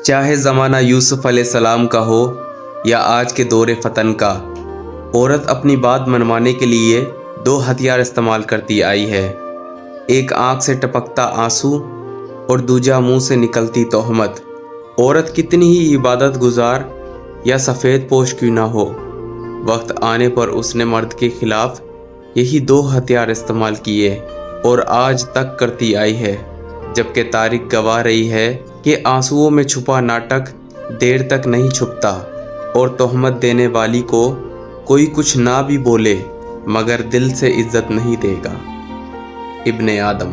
چاہے زمانہ یوسف علیہ السلام کا ہو یا آج کے دور فتن کا، عورت اپنی بات منوانے کے لیے دو ہتھیار استعمال کرتی آئی ہے، ایک آنکھ سے ٹپکتا آنسو اور دوجا منہ سے نکلتی تہمت۔ عورت کتنی ہی عبادت گزار یا سفید پوش کیوں نہ ہو، وقت آنے پر اس نے مرد کے خلاف یہی دو ہتھیار استعمال کیے اور آج تک کرتی آئی ہے، جبکہ تاریخ گواہ رہی ہے کہ آنسوؤں میں چھپا ناٹک دیر تک نہیں چھپتا، اور تہمت دینے والی کو کوئی کچھ نہ بھی بولے مگر دل سے عزت نہیں دے گا۔ ابن آدم۔